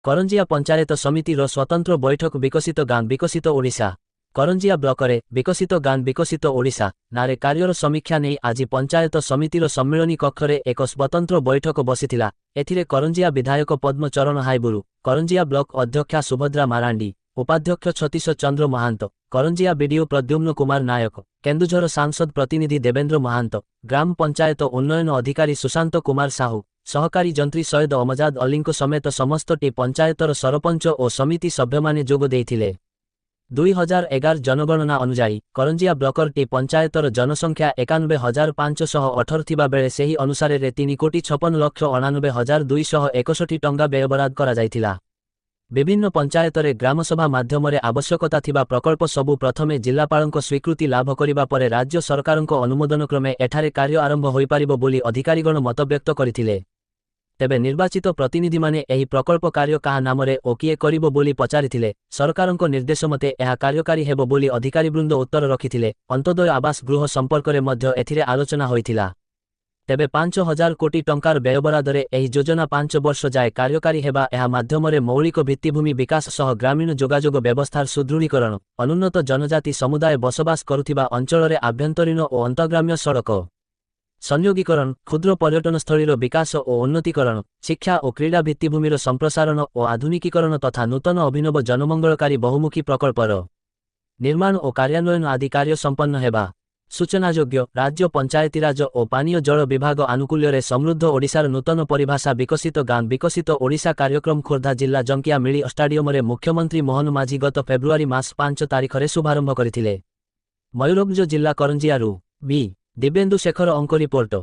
କରଞ୍ଜିଆ ପଞ୍ଚାୟତ ସମିତିର ସ୍ୱତନ୍ତ୍ର ବୈଠକ ବିକଶିତ ଗାଁ ବିକଶିତ ଓଡ଼ିଶା। କରଞ୍ଜିଆ ବ୍ଲକରେ ବିକଶିତ ଗାଁ ବିକଶିତ ଓଡ଼ିଶା ନାଁରେ କାର୍ଯ୍ୟର ସମୀକ୍ଷା ନେଇ ଆଜି ପଞ୍ଚାୟତ ସମିତିର ସମ୍ମିଳନୀ କକ୍ଷରେ ଏକ ସ୍ୱତନ୍ତ୍ର ବୈଠକ ବସିଥିଲା। ଏଥିରେ କରଞ୍ଜିଆ ବିଧାୟକ ପଦ୍ମ ଚରଣ ହାଇବୁରୁ, କରଞ୍ଜିଆ ବ୍ଲକ ଅଧ୍ୟକ୍ଷା ସୁଭଦ୍ରା ମାରାଣ୍ଡି, ଉପାଧ୍ୟକ୍ଷ ଛତିଶ ଚନ୍ଦ୍ର ମହାନ୍ତ, କରଞ୍ଜିଆ ବିଡିଓ ପ୍ରଦ୍ୟୁମ୍ନ କୁମାର ନାୟକ, କେନ୍ଦୁଝର ସାଂସଦ ପ୍ରତିନିଧି ଦେବେନ୍ଦ୍ର ମହାନ୍ତ, ଗ୍ରାମ ପଞ୍ଚାୟତ ଉନ୍ନୟନ ଅଧିକାରୀ ସୁଶାନ୍ତ କୁମାର ସାହୁ, ସହକାରୀ ଯନ୍ତ୍ରୀ ସୈୟଦ ଅମଜାଦ ଅଲିଙ୍କ ସମେତ ସମସ୍ତଟି ପଞ୍ଚାୟତର ସରପଞ୍ଚ ଓ ସମିତି ସଭ୍ୟମାନେ ଯୋଗ ଦେଇଥିଲେ। 2011 ଜନଗଣନା ଅନୁଯାୟୀ କରଞ୍ଜିଆ ବ୍ଲକରଟି ପଞ୍ଚାୟତର ଜନସଂଖ୍ୟା 91,518 ଥିବା ବେଳେ ସେହି ଅନୁସାରେ 3,56,99,261 ଟଙ୍କା ବ୍ୟୟବରାଦ କରାଯାଇଥିଲା। ବିଭିନ୍ନ ପଞ୍ଚାୟତରେ ଗ୍ରାମସଭା ମାଧ୍ୟମରେ ଆବଶ୍ୟକତା ଥିବା ପ୍ରକଳ୍ପ ସବୁ ପ୍ରଥମେ ଜିଲ୍ଲାପାଳଙ୍କ ସ୍ୱୀକୃତି ଲାଭ କରିବା ପରେ ରାଜ୍ୟ ସରକାରଙ୍କ ଅନୁମୋଦନ କ୍ରମେ ଏଠାରେ କାର୍ଯ୍ୟ ଆରମ୍ଭ ହୋଇପାରିବ ବୋଲି ଅଧିକାରୀଗଣ ମତବ୍ୟକ୍ତ କରିଥିଲେ। ତେବେ ନିର୍ବାଚିତ ପ୍ରତିନିଧିମାନେ ଏହି ପ୍ରକଳ୍ପ କାର୍ଯ୍ୟ କାହା ନାମରେ ଓ କିଏ କରିବ ବୋଲି ପଚାରିଥିଲେ। ସରକାରଙ୍କ ନିର୍ଦ୍ଦେଶ ମତେ ଏହା କାର୍ଯ୍ୟକାରୀ ହେବ ବୋଲି ଅଧିକାରୀବୃନ୍ଦ ଉତ୍ତର ରଖିଥିଲେ। ଅନ୍ତୋଦୟ ଆବାସ ଗୃହ ସମ୍ପର୍କରେ ମଧ୍ୟ ଏଥିରେ ଆଲୋଚନା ହୋଇଥିଲା। ତେବେ 5,000 କୋଟି ଟଙ୍କାର ବ୍ୟୟବରାଦରେ ଏହି ଯୋଜନା 5 ବର୍ଷ ଯାଏ କାର୍ଯ୍ୟକାରୀ ହେବା, ଏହା ମାଧ୍ୟମରେ ମୌଳିକ ଭିତ୍ତିଭୂମି ବିକାଶ ସହ ଗ୍ରାମୀଣ ଯୋଗାଯୋଗ ବ୍ୟବସ୍ଥାର ସୁଦୃଢ଼ୀକରଣ, ଅନୁନ୍ନତ ଜନଜାତି ସମୁଦାୟ ବସବାସ କରୁଥିବା ଅଞ୍ଚଳରେ ଆଭ୍ୟନ୍ତରୀଣ ଓ ଅନ୍ତର୍ଗ୍ରାମ୍ୟ ସଡ଼କ ସଂଯୋଗୀକରଣ, କ୍ଷୁଦ୍ର ପର୍ଯ୍ୟଟନସ୍ଥଳୀର ବିକାଶ ଓ ଉନ୍ନତିକରଣ, ଶିକ୍ଷା ଓ କ୍ରୀଡ଼ା ଭିତ୍ତିଭୂମିର ସମ୍ପ୍ରସାରଣ ଓ ଆଧୁନିକୀକରଣ ତଥା ନୂତନ ଅଭିନବ ଜନମଙ୍ଗଳକାରୀ ବହୁମୁଖୀ ପ୍ରକଳ୍ପର ନିର୍ମାଣ ଓ କାର୍ଯ୍ୟାନ୍ୱୟନ ଆଦି କାର୍ଯ୍ୟ ସମ୍ପନ୍ନ ହେବା। ସୂଚନାଯୋଗ୍ୟ, ରାଜ୍ୟ ପଞ୍ଚାୟତିରାଜ ଓ ପାନୀୟ ଜଳ ବିଭାଗ ଆନୁକୂଲ୍ୟରେ ସମୃଦ୍ଧ ଓଡ଼ିଶାର ନୂତନ ପରିଭାଷା ବିକଶିତ ଗାଁ ବିକଶିତ ଓଡ଼ିଶା କାର୍ଯ୍ୟକ୍ରମ ଖୋର୍ଦ୍ଧା ଜିଲ୍ଲା ଜଙ୍କିଆ ମିଳି ଷ୍ଟାଡିୟମରେ ମୁଖ୍ୟମନ୍ତ୍ରୀ ମୋହନ ମାଝୀ ଗତ ଫେବୃଆରୀ ମାସ 5 ତାରିଖରେ ଶୁଭାରମ୍ଭ କରିଥିଲେ। ମୟୂରଭଞ୍ଜ ଜିଲ୍ଲା କରଞ୍ଜିଆରୁ ବି ଦିବ୍ୟେନ୍ଦୁ ଶେଖର ଅଙ୍କ ରିପୋର୍ଟ।